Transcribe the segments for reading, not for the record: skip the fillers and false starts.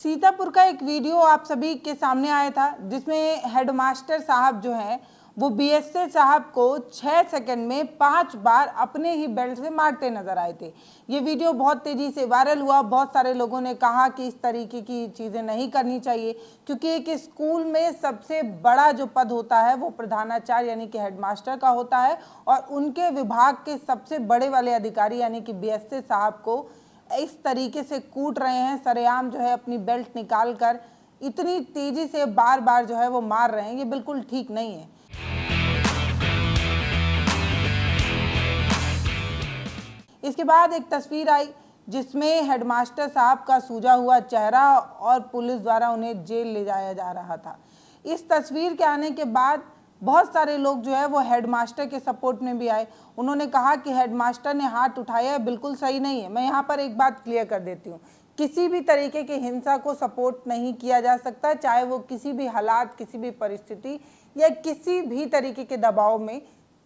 सीतापुर का एक वीडियो आप सभी के सामने आया था जिसमें हेडमास्टर साहब जो हैं वो बीएसए साहब को 6 सेकंड में 5 बार अपने ही बेल्ट से मारते नजर आए थे। ये वीडियो बहुत तेजी से वायरल हुआ। बहुत सारे लोगों ने कहा कि इस तरीके की चीज़ें नहीं करनी चाहिए, क्योंकि एक स्कूल में सबसे बड़ा जो पद होता है वो प्रधानाचार्य यानी कि हेडमास्टर का होता है, और उनके विभाग के सबसे बड़े वाले अधिकारी यानी कि बीएसए साहब को इस तरीके से कूट रहे हैं, सरेआम जो है अपनी बेल्ट निकाल कर इतनी तेजी से बार बार जो है वो मार रहे हैं। ये बिल्कुल ठीक नहीं है। इसके बाद एक तस्वीर आई जिसमें हेडमास्टर साहब का सूजा हुआ चेहरा और पुलिस द्वारा उन्हें जेल ले जाया जा रहा था। इस तस्वीर के आने के बाद बहुत सारे लोग जो है वो हेडमास्टर के सपोर्ट में भी आए। उन्होंने कहा कि हेडमास्टर ने हाथ उठाया है, बिल्कुल सही नहीं है। मैं यहाँ पर एक बात क्लियर कर देती हूँ, किसी भी तरीके की हिंसा को सपोर्ट नहीं किया जा सकता, चाहे वो किसी भी हालात, किसी भी परिस्थिति या किसी भी तरीके के दबाव में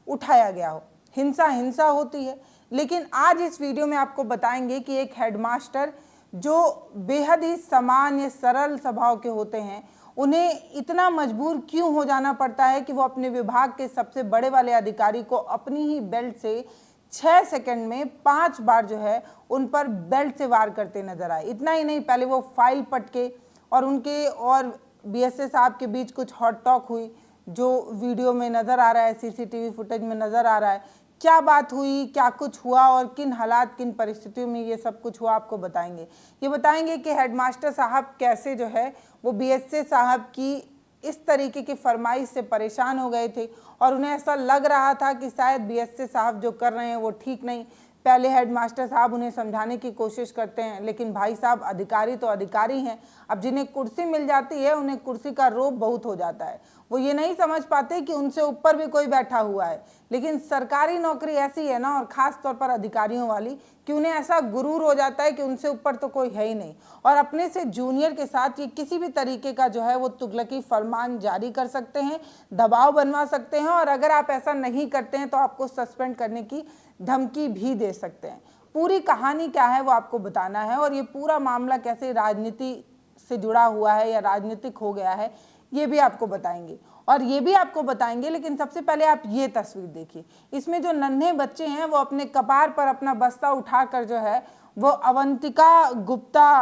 उठाया गया हो। हिंसा हिंसा होती है, लेकिन आज इस वीडियो में आपको बताएंगे कि एक हेडमास्टर जो बेहद ही सामान्य सरल स्वभाव के होते हैं, उन्हें इतना मजबूर क्यों हो जाना पड़ता है कि वो अपने विभाग के सबसे बड़े वाले अधिकारी को अपनी ही बेल्ट से 6 सेकंड में 5 बार जो है उन पर बेल्ट से वार करते नजर आए। इतना ही नहीं, पहले वो फाइल पटके और उनके और बीएसए साहब के बीच कुछ हॉट टॉक हुई, जो वीडियो में नज़र आ रहा है, सीसीटीवी फुटेज में नज़र आ रहा है। क्या बात हुई, क्या कुछ हुआ और किन हालात, किन परिस्थितियों में ये सब कुछ हुआ, आपको बताएंगे। ये बताएंगे कि हेडमास्टर साहब कैसे जो है वो बीएसए साहब की इस तरीके की फरमाइश से परेशान हो गए थे और उन्हें ऐसा लग रहा था कि शायद बीएसए साहब जो कर रहे हैं वो ठीक नहीं। पहले हेडमास्टर साहब उन्हें समझाने की कोशिश करते हैं, लेकिन भाई साहब अधिकारी तो अधिकारी हैं। अब जिन्हें कुर्सी मिल जाती है उन्हें कुर्सी का रोब बहुत हो जाता है। वो ये नहीं समझ पाते कि उनसे ऊपर भी कोई बैठा हुआ है। लेकिन सरकारी नौकरी ऐसी है ना, और ख़ास तौर पर अधिकारियों वाली, कि उन्हें ऐसा गुरूर हो जाता है कि उनसे ऊपर तो कोई है ही नहीं, और अपने से जूनियर के साथ ये किसी भी तरीके का जो है वो तुगलकी फरमान जारी कर सकते हैं, दबाव बनवा सकते हैं, और अगर आप ऐसा नहीं करते हैं तो आपको सस्पेंड करने की धमकी भी दे सकते हैं। पूरी कहानी क्या है वो आपको बताना है, और ये पूरा मामला कैसे राजनीति से जुड़ा हुआ है या राजनीतिक हो गया है ये भी आपको बताएंगे, और ये भी आपको बताएंगे। लेकिन सबसे पहले आप ये तस्वीर देखिए। इसमें जो नन्हे बच्चे हैं वो अपने कपार पर अपना बस्ता उठाकर जो है वो अवंतिका गुप्ता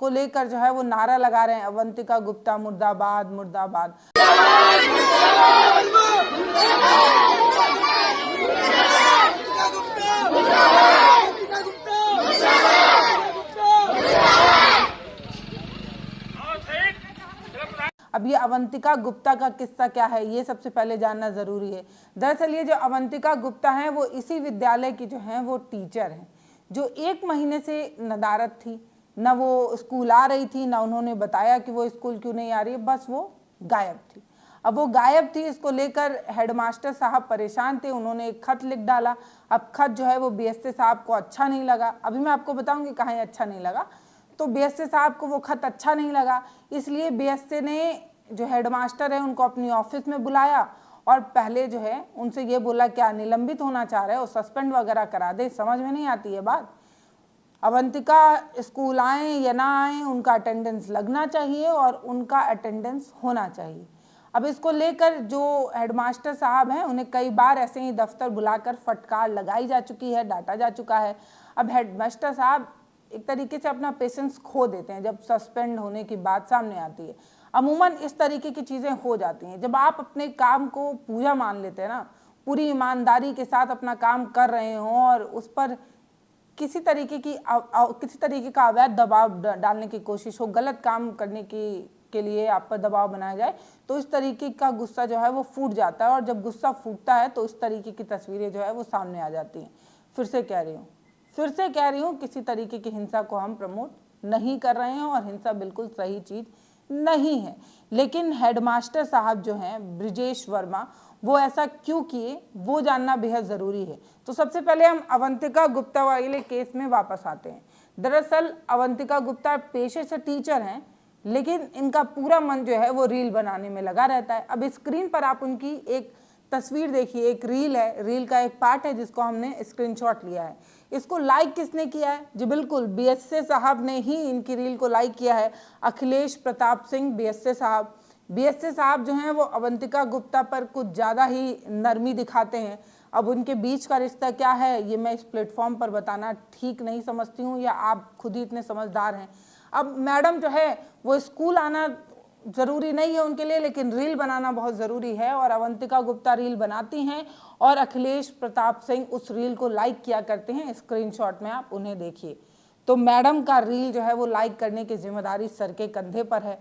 को लेकर जो है वो नारा लगा रहे हैं, अवंतिका गुप्ता मुर्दाबाद मुर्दाबाद। अब ये अवंतिका गुप्ता का किस्सा क्या है ये सबसे पहले जानना ज़रूरी है। दरअसल ये जो अवंतिका गुप्ता हैं वो इसी विद्यालय की जो हैं वो टीचर हैं, जो 1 महीने से नदारद थी। न वो स्कूल आ रही थी, ना उन्होंने बताया कि वो स्कूल क्यों नहीं आ रही है, बस वो गायब थी। अब वो गायब थी, इसको लेकर हेडमास्टर साहब परेशान थे। उन्होंने एक खत लिख डाला। अब खत जो है वो बीएसए साहब को अच्छा नहीं लगा। अभी मैं आपको बताऊँगी कहाँ अच्छा नहीं लगा। तो बीएसए साहब को वो खत अच्छा नहीं लगा, इसलिए बीएसए ने जो हेडमास्टर है उनको अपनी ऑफिस में बुलाया और पहले जो है उनसे ये बोला क्या निलंबित होना चाह रहे हो, सस्पेंड वगैरह करा दे। समझ में नहीं आती है बात। अवंतिका स्कूल आए या ना आए उनका अटेंडेंस लगना चाहिए और उनका अटेंडेंस होना चाहिए। अब इसको लेकर जो हेडमास्टर साहब हैं उन्हें कई बार ऐसे ही दफ्तर बुलाकर फटकार लगाई जा चुकी है, डांटा जा चुका है। अब हेडमास्टर साहब एक तरीके से अपना पेशेंस खो देते हैं जब सस्पेंड होने की बात सामने आती है। अमूमन इस तरीके की चीज़ें हो जाती हैं जब आप अपने काम को पूजा मान लेते हैं ना, पूरी ईमानदारी के साथ अपना काम कर रहे हों और उस पर किसी तरीके का अवैध दबाव डालने की कोशिश हो, गलत काम करने के लिए आप पर दबाव बनाया जाए, तो इस तरीके का गुस्सा जो है वो फूट जाता है। और जब गुस्सा फूटता है तो इस तरीके की तस्वीरें जो है वो सामने आ जाती हैं। फिर से कह रही हूँ किसी तरीके की हिंसा को हम प्रमोट नहीं कर रहे हैं और हिंसा बिल्कुल सही चीज़ नहीं है। लेकिन हेडमास्टर साहब जो हैं ब्रिजेश वर्मा, वो ऐसा क्यों किए वो जानना बेहद ज़रूरी है। तो सबसे पहले हम अवंतिका गुप्ता वाले केस में वापस आते हैं। दरअसल अवंतिका गुप्ता पेशे से टीचर हैं, लेकिन इनका पूरा मन जो है वो रील बनाने में लगा रहता है। अब स्क्रीन पर आप उनकी एक तस्वीर देखिए, एक रील है, रील का एक पार्ट है जिसको हमने स्क्रीनशॉट लिया है। इसको लाइक किसने किया है? जी बिल्कुल, बीएसए साहब ने ही इनकी रील को लाइक किया है। अखिलेश प्रताप सिंह बीएसए साहब। बीएसए साहब जो हैं वो अवंतिका गुप्ता पर कुछ ज़्यादा ही नरमी दिखाते हैं। अब उनके बीच का रिश्ता क्या है ये मैं इस प्लेटफॉर्म पर बताना ठीक नहीं समझती हूँ, या आप खुद ही इतने समझदार हैं। अब मैडम जो है वो स्कूल आना ज़रूरी नहीं है उनके लिए, लेकिन रील बनाना बहुत ज़रूरी है, और अवंतिका गुप्ता रील बनाती हैं और अखिलेश प्रताप सिंह उस रील को लाइक किया करते हैं। स्क्रीनशॉट में आप उन्हें देखिए, तो मैडम का रील जो है वो लाइक करने की जिम्मेदारी सर के कंधे पर है,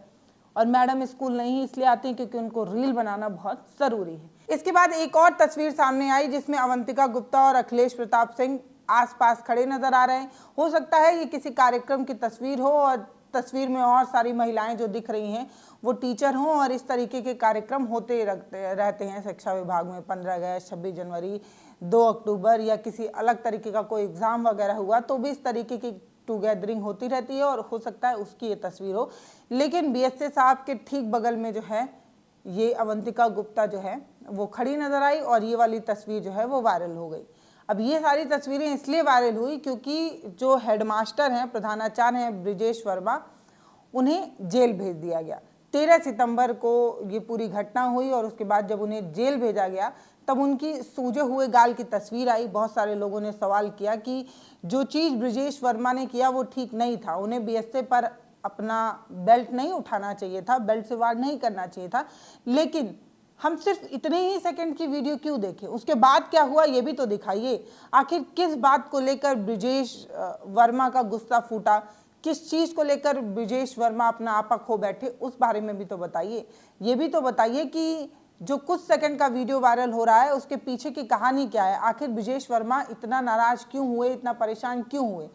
और मैडम स्कूल नहीं इसलिए आती हैं क्योंकि उनको रील बनाना बहुत ज़रूरी है। इसके बाद एक और तस्वीर सामने आई जिसमें अवंतिका गुप्ता और अखिलेश प्रताप सिंह आसपास खड़े नजर आ रहे हैं। हो सकता है ये किसी कार्यक्रम की तस्वीर हो, और तस्वीर में और सारी महिलाएं जो दिख रही हैं वो टीचर हों, और इस तरीके के कार्यक्रम होते रहते हैं शिक्षा विभाग में। 15 अगस्त, 26 जनवरी, 2 अक्टूबर या किसी अलग तरीके का कोई एग्ज़ाम वगैरह हुआ तो भी इस तरीके की टूगेदरिंग होती रहती है, और हो सकता है उसकी ये तस्वीर हो। लेकिन बीएसए साहब के ठीक बगल में जो है ये अवंतिका गुप्ता जो है वो खड़ी नज़र आई, और ये वाली तस्वीर जो है वो वायरल हो गई। अब ये सारी तस्वीरें इसलिए वायरल हुई क्योंकि जो हेडमास्टर हैं, प्रधानाचार्य हैं ब्रिजेश वर्मा, उन्हें जेल भेज दिया गया। 13 सितंबर को ये पूरी घटना हुई, और उसके बाद जब उन्हें जेल भेजा गया तब उनकी सूजे हुए गाल की तस्वीर आई। बहुत सारे लोगों ने सवाल किया कि जो चीज़ ब्रिजेश वर्मा ने किया वो ठीक नहीं था, उन्हें बीएसए पर अपना बेल्ट नहीं उठाना चाहिए था, बेल्ट से वार नहीं करना चाहिए था। लेकिन हम सिर्फ इतने ही सेकंड की वीडियो क्यों देखें? उसके बाद क्या हुआ ये भी तो दिखाइए। आखिर किस बात को लेकर ब्रिजेश वर्मा का गुस्सा फूटा, किस चीज़ को लेकर ब्रिजेश वर्मा अपना आपा खो बैठे, उस बारे में भी तो बताइए। ये भी तो बताइए कि जो कुछ सेकंड का वीडियो वायरल हो रहा है उसके पीछे की कहानी क्या है। आखिर ब्रिजेश वर्मा इतना नाराज क्यों हुए, इतना परेशान क्यों हुए?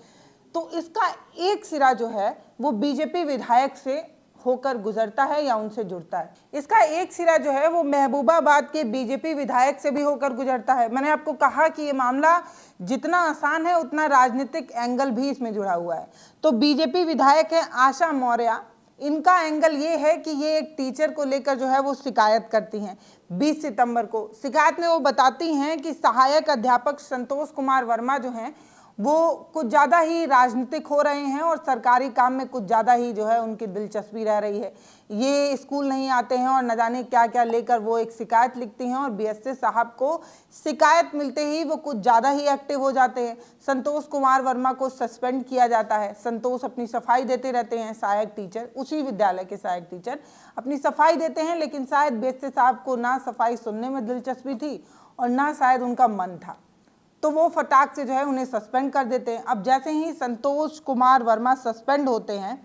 तो इसका एक सिरा जो है वो बीजेपी विधायक से होकर गुजरता है या उनसे जुड़ता है। इसका एक सिरा जो है वो महबूबाबाद के बीजेपी विधायक से भी होकर गुजरता है। मैंने आपको कहा कि ये मामला जितना आसान है उतना राजनीतिक एंगल भी इसमें जुड़ा हुआ है। तो बीजेपी विधायक है आशा मौर्य, इनका एंगल ये है कि ये एक टीचर को लेकर जो है वो शिकायत करती हैं। 20 सितंबर को शिकायत में वो बताती हैं कि सहायक अध्यापक संतोष कुमार वर्मा जो हैं वो कुछ ज़्यादा ही राजनीतिक हो रहे हैं, और सरकारी काम में कुछ ज़्यादा ही जो है उनकी दिलचस्पी रह रही है। ये स्कूल नहीं आते हैं और न जाने क्या क्या लेकर वो एक शिकायत लिखती हैं, और बीएसए साहब को शिकायत मिलते ही वो कुछ ज़्यादा ही एक्टिव हो जाते हैं। संतोष कुमार वर्मा को सस्पेंड किया जाता है। संतोष अपनी सफाई देते रहते हैं, सहायक टीचर, उसी विद्यालय के सहायक टीचर अपनी सफाई देते हैं, लेकिन शायद बीएसए साहब को ना सफाई सुनने में दिलचस्पी थी और ना शायद उनका मन था, तो वो फटाक से जो है उन्हें सस्पेंड कर देते हैं। अब जैसे ही संतोष कुमार वर्मा सस्पेंड होते हैं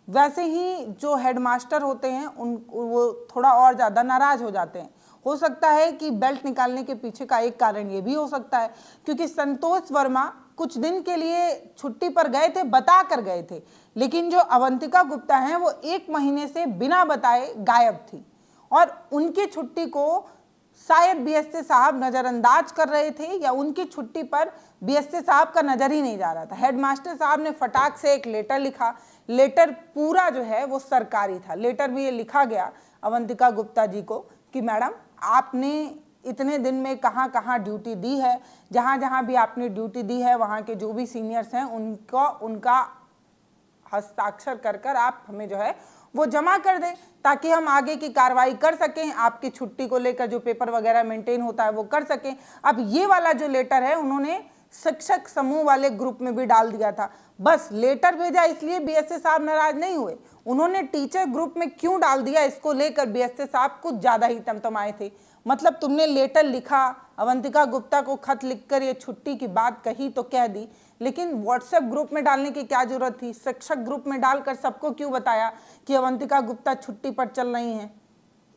वैसे ही जो हेडमास्टर होते हैं वो थोड़ा और ज़्यादा नाराज़ हो जाते हैं। हो सकता है कि बेल्ट निकालने के पीछे का एक कारण ये भी हो सकता है क्योंकि संतोष वर्मा कुछ दिन के लिए छुट्टी पर गए थे, बता कर गए थे, लेकिन जो अवंतिका गुप्ता हैं वो 1 महीने से बिना बताए गायब थी, और उनकी छुट्टी को शायद बीएसए साहब नज़रअंदाज कर रहे थे, या उनकी छुट्टी पर बीएसए साहब का नज़र ही नहीं जा रहा था। हेडमास्टर साहब ने फटाक से एक लेटर लिखा। लेटर पूरा जो है वो सरकारी था। लेटर में ये लिखा गया अवंतिका गुप्ता जी को कि मैडम आपने इतने दिन में कहाँ कहाँ ड्यूटी दी है, जहाँ जहाँ भी आपने ड्यूटी दी है वहाँ के जो भी सीनियर्स हैं उनका हस्ताक्षर कर आप हमें जो है वो जमा कर दें ताकि हम आगे की कार्रवाई कर सकें, आपकी छुट्टी को लेकर जो पेपर वगैरह मेंटेन होता है वो कर सकें। अब ये वाला जो लेटर है उन्होंने शिक्षक समूह वाले ग्रुप में भी डाल दिया था। बस लेटर भेजा इसलिए बीएसए साहब नाराज नहीं हुए, उन्होंने टीचर ग्रुप में क्यों डाल दिया इसको लेकर बीएसए साहब कुछ ज़्यादा ही तमतमाए थे। मतलब तुमने लेटर लिखा, अवंतिका गुप्ता को खत लिखकर ये छुट्टी की बात कही तो कह दी, लेकिन व्हाट्सएप ग्रुप में डालने की क्या जरूरत थी? शिक्षक ग्रुप में डालकर सबको क्यों बताया कि अवंतिका गुप्ता छुट्टी पर चल रही हैं?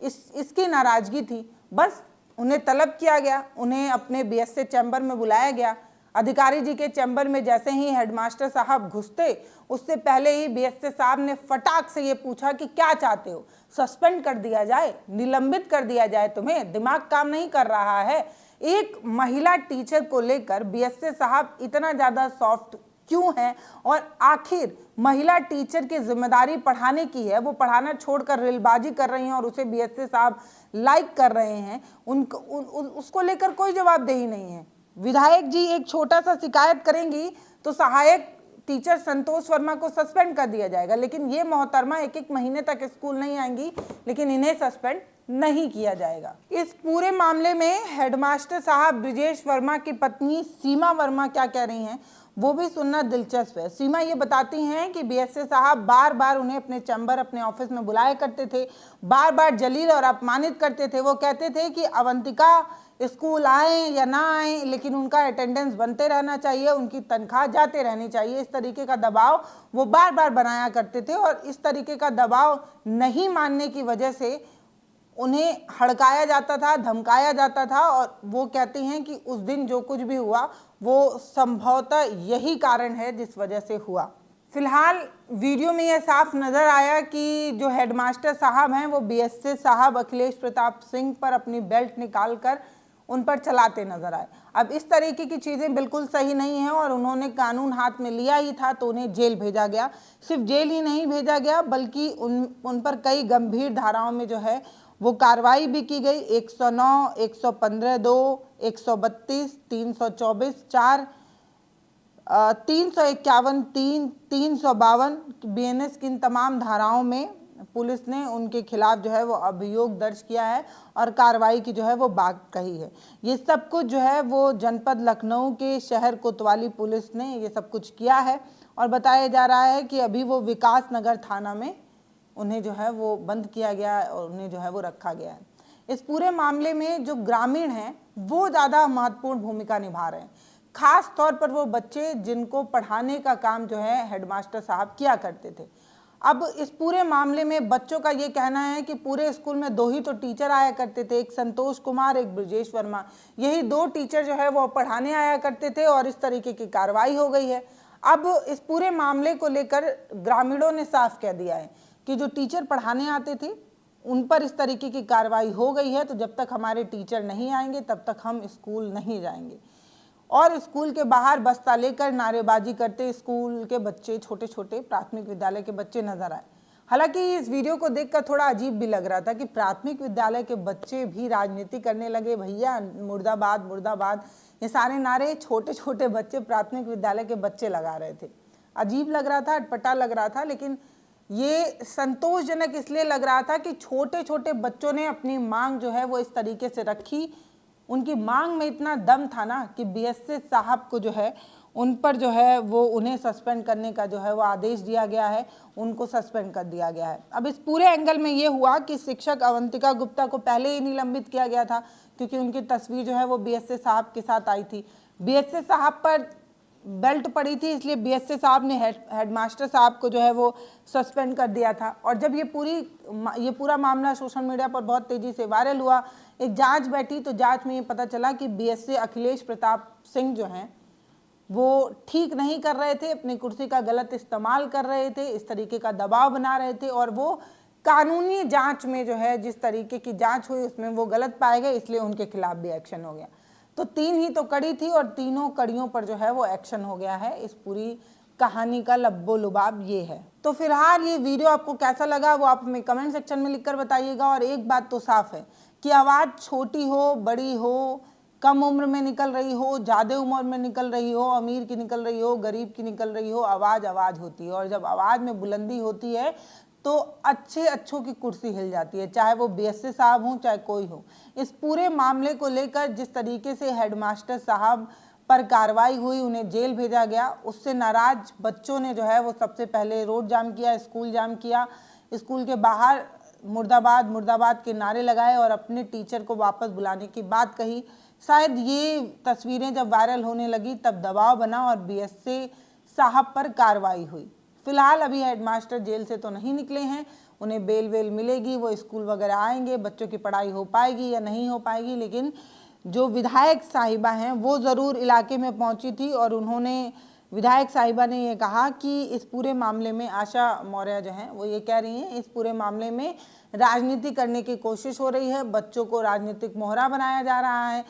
इसकी नाराजगी थी। बस उन्हें तलब किया गया, उन्हें अपने बीएसए चैम्बर में बुलाया गया। अधिकारी जी के चैम्बर में जैसे ही हेडमास्टर साहब घुसते उससे पहले ही बीएसए साहब ने फटाक से ये पूछा कि क्या चाहते हो, सस्पेंड कर दिया जाए, निलंबित कर दिया जाए, तुम्हें दिमाग काम नहीं कर रहा है? एक महिला टीचर को लेकर बीएसए साहब इतना ज़्यादा सॉफ्ट क्यों है, और आखिर महिला टीचर की जिम्मेदारी पढ़ाने की है, वो पढ़ाना छोड़कर रेलबाजी कर रही हैं और उसे बीएसए साहब लाइक कर रहे हैं, उसको लेकर कोई जवाबदेही नहीं है। विधायक जी एक छोटा सा शिकायत करेंगी तो सहायक टीचर संतोष वर्मा को सस्पेंड कर दिया जाएगा, लेकिन ये मोहतरमा एक एक महीने तक स्कूल नहीं आएंगी, लेकिन इन्हें सस्पेंड नहीं किया जाएगा। इस पूरे मामले में हेडमास्टर साहब ब्रिजेश वर्मा की पत्नी सीमा वर्मा क्या कह रही हैं वो भी सुनना दिलचस्प है। सीमा ये बताती हैं कि बीएसए साहब बार बार उन्हें अपने चैम्बर, अपने ऑफिस में बुलाया करते थे, बार बार जलील और अपमानित करते थे। वो कहते थे कि अवंतिका स्कूल आए या ना आए, लेकिन उनका अटेंडेंस बनते रहना चाहिए, उनकी तनख्वाह जाते रहनी चाहिए। इस तरीके का दबाव वो बार बार बनाया करते थे और इस तरीके का दबाव नहीं मानने की वजह से उन्हें हड़काया जाता था, धमकाया जाता था। और वो कहती हैं कि उस दिन जो कुछ भी हुआ वो संभवतः यही कारण है जिस वजह से हुआ। फिलहाल वीडियो में यह साफ नज़र आया कि जो हेडमास्टर साहब हैं वो बीएसए साहब अखिलेश प्रताप सिंह पर अपनी बेल्ट निकालकर उन पर चलाते नजर आए। अब इस तरीके की चीज़ें बिल्कुल सही नहीं हैं और उन्होंने कानून हाथ में लिया ही था तो उन्हें जेल भेजा गया। सिर्फ जेल ही नहीं भेजा गया बल्कि उन पर कई गंभीर धाराओं में जो है वो कार्रवाई भी की गई। 109, 115(2), 132, 324, 4, 351, 3, 352 बीएनएस की इन तमाम धाराओं में पुलिस ने उनके खिलाफ जो है वो अभियोग दर्ज किया है और कार्रवाई की जो है वो बात कही है। ये सब कुछ जो है वो जनपद लखनऊ के शहर कोतवाली पुलिस ने ये सब कुछ किया है और बताया जा रहा है कि अभी वो विकास नगर थाना में उन्हें जो है वो बंद किया गया है और उन्हें जो है वो रखा गया है। इस पूरे मामले में जो ग्रामीण हैं वो ज़्यादा महत्वपूर्ण भूमिका निभा रहे हैं, खास तौर पर वो बच्चे जिनको पढ़ाने का काम जो है हेडमास्टर साहब किया करते थे। अब इस पूरे मामले में बच्चों का ये कहना है कि पूरे स्कूल में 2 ही तो टीचर आया करते थे, एक संतोष कुमार, एक ब्रजेश वर्मा, यही 2 टीचर जो है वो पढ़ाने आया करते थे और इस तरीके की कार्रवाई हो गई है। अब इस पूरे मामले को लेकर ग्रामीणों ने साफ कह दिया है कि जो टीचर पढ़ाने आते थे उन पर इस तरीके की कार्रवाई हो गई है, तो जब तक हमारे टीचर नहीं आएंगे तब तक हम स्कूल नहीं जाएंगे। और स्कूल के बाहर बस्ता लेकर नारेबाजी करते स्कूल के बच्चे, छोटे छोटे प्राथमिक विद्यालय के बच्चे नजर आए। हालांकि इस वीडियो को देखकर थोड़ा अजीब भी लग रहा था कि प्राथमिक विद्यालय के बच्चे भी राजनीति करने लगे। भैया मुर्दाबाद मुर्दाबाद, ये सारे नारे छोटे छोटे बच्चे, प्राथमिक विद्यालय के बच्चे लगा रहे थे। अजीब लग रहा था, अटपटा लग रहा था, लेकिन ये संतोषजनक इसलिए लग रहा था कि छोटे छोटे बच्चों ने अपनी मांग जो है वो इस तरीके से रखी। उनकी मांग में इतना दम था ना कि बीएसए साहब को जो है उन पर जो है वो उन्हें सस्पेंड करने का जो है वो आदेश दिया गया है, उनको सस्पेंड कर दिया गया है। अब इस पूरे एंगल में ये हुआ कि शिक्षक अवंतिका गुप्ता को पहले ही निलंबित किया गया था क्योंकि उनकी तस्वीर जो है वो बीएसए साहब के साथ आई थी। बीएसए साहब पर बेल्ट पड़ी थी, इसलिए बीएसए साहब ने हेडमास्टर साहब को जो है वो सस्पेंड कर दिया था। और जब ये पूरा मामला सोशल मीडिया पर बहुत तेज़ी से वायरल हुआ, एक जांच बैठी तो जांच में ये पता चला कि बीएसए अखिलेश प्रताप सिंह जो हैं वो ठीक नहीं कर रहे थे, अपनी कुर्सी का गलत इस्तेमाल कर रहे थे, इस तरीके का दबाव बना रहे थे और वो कानूनी जांच में जो है जिस तरीके की जांच हुई उसमें वो गलत पाए गए, इसलिए उनके खिलाफ भी एक्शन हो गया। तो 3 ही तो कड़ी थी और तीनों कड़ियों पर जो है वो एक्शन हो गया है। इस पूरी कहानी का लब्बो लुबाब ये है। तो फिलहाल ये वीडियो आपको कैसा लगा वो आप हमें कमेंट सेक्शन में लिखकर बताइएगा। और एक बात तो साफ है कि आवाज़ छोटी हो, बड़ी हो, कम उम्र में निकल रही हो, ज़्यादा उम्र में निकल रही हो, अमीर की निकल रही हो, गरीब की निकल रही हो, आवाज़ आवाज़ होती है। और जब आवाज़ में बुलंदी होती है तो अच्छों की कुर्सी हिल जाती है, चाहे वो बीएसए साहब हों चाहे कोई हो। इस पूरे मामले को लेकर जिस तरीके से हेडमास्टर साहब पर कार्रवाई हुई, उन्हें जेल भेजा गया, उससे नाराज बच्चों ने जो है वो सबसे पहले रोड जाम किया, स्कूल जाम किया, स्कूल के बाहर मुर्दाबाद मुर्दाबाद के नारे लगाए और अपने टीचर को वापस बुलाने की बात कही। शायद ये तस्वीरें जब वायरल होने लगी तब दबाव बना और बीएसए साहब पर कार्रवाई हुई। फिलहाल अभी हेडमास्टर जेल से तो नहीं निकले हैं, उन्हें बेल वेल मिलेगी, वो स्कूल वगैरह आएंगे, बच्चों की पढ़ाई हो पाएगी या नहीं हो पाएगी। लेकिन जो विधायक साहिबा हैं वो ज़रूर इलाके में पहुंची थी और उन्होंने विधायक साहिबा ने ये कहा कि इस पूरे मामले में आशा मौर्य जो हैं वो ये कह रही हैं इस पूरे मामले में राजनीति करने की कोशिश हो रही है, बच्चों को राजनीतिक मोहरा बनाया जा रहा है।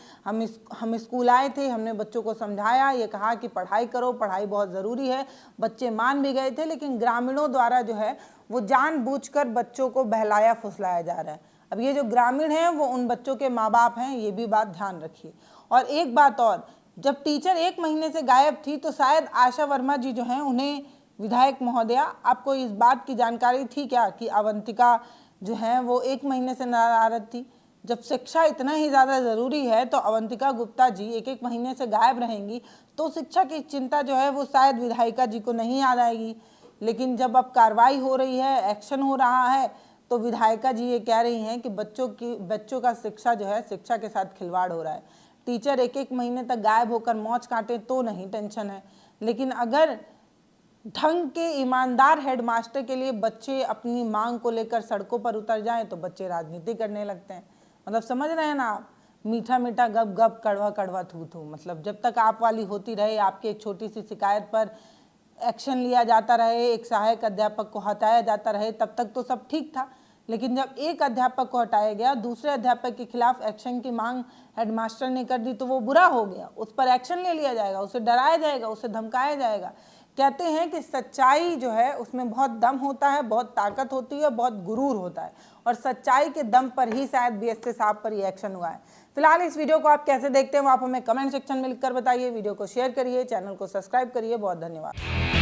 हम स्कूल आए थे, हमने बच्चों को समझाया, ये कहा कि पढ़ाई करो, पढ़ाई बहुत ज़रूरी है, बच्चे मान भी गए थे, लेकिन ग्रामीणों द्वारा जो है वो जानबूझकर बच्चों को बहलाया फुसलाया जा रहा है। अब ये जो ग्रामीण हैं वो उन बच्चों के माँ बाप हैं, ये भी बात ध्यान रखिए। और एक बात और, जब टीचर 1 महीने से गायब थी तो शायद आशा वर्मा जी जो हैं उन्हें, विधायक महोदया, आपको इस बात की जानकारी थी क्या कि अवंतिका जो है वो 1 महीने से नदारद थी? जब शिक्षा इतना ही ज़्यादा ज़रूरी है तो अवंतिका गुप्ता जी 1-1 महीने से गायब रहेंगी तो शिक्षा की चिंता जो है वो शायद विधायिका जी को नहीं याद आएगी। लेकिन जब अब कार्रवाई हो रही है, एक्शन हो रहा है, तो विधायिका जी ये कह रही हैं कि बच्चों का शिक्षा जो है, शिक्षा के साथ खिलवाड़ हो रहा है। टीचर 1-1 महीने तक गायब होकर मौज काटे तो नहीं टेंशन है, लेकिन अगर ढंग के ईमानदार हेडमास्टर के लिए बच्चे अपनी मांग को लेकर सड़कों पर उतर जाएं तो बच्चे राजनीति करने लगते हैं। मतलब समझ रहे हैं ना आप, मीठा मीठा गप गप, कड़वा कड़वा थू थू। मतलब जब तक आप वाली होती रहे, आपकी एक छोटी सी शिकायत पर एक्शन लिया जाता रहे, एक सहायक अध्यापक को हटाया जाता रहे, तब तक तो सब ठीक था। लेकिन जब एक अध्यापक को हटाया गया, दूसरे अध्यापक के खिलाफ एक्शन की मांग हेडमास्टर ने कर दी तो वो बुरा हो गया, उस पर एक्शन ले लिया जाएगा, उसे डराया जाएगा, उसे धमकाया जाएगा। कहते हैं कि सच्चाई जो है उसमें बहुत दम होता है, बहुत ताकत होती है, बहुत गुरूर होता है, और सच्चाई के दम पर ही शायद बीएसए साहब पर ये एक्शन हुआ है। फिलहाल इस वीडियो को आप कैसे देखते हैं वो आप हमें कमेंट सेक्शन में लिखकर बताइए। वीडियो को शेयर करिए, चैनल को सब्सक्राइब करिए। बहुत धन्यवाद।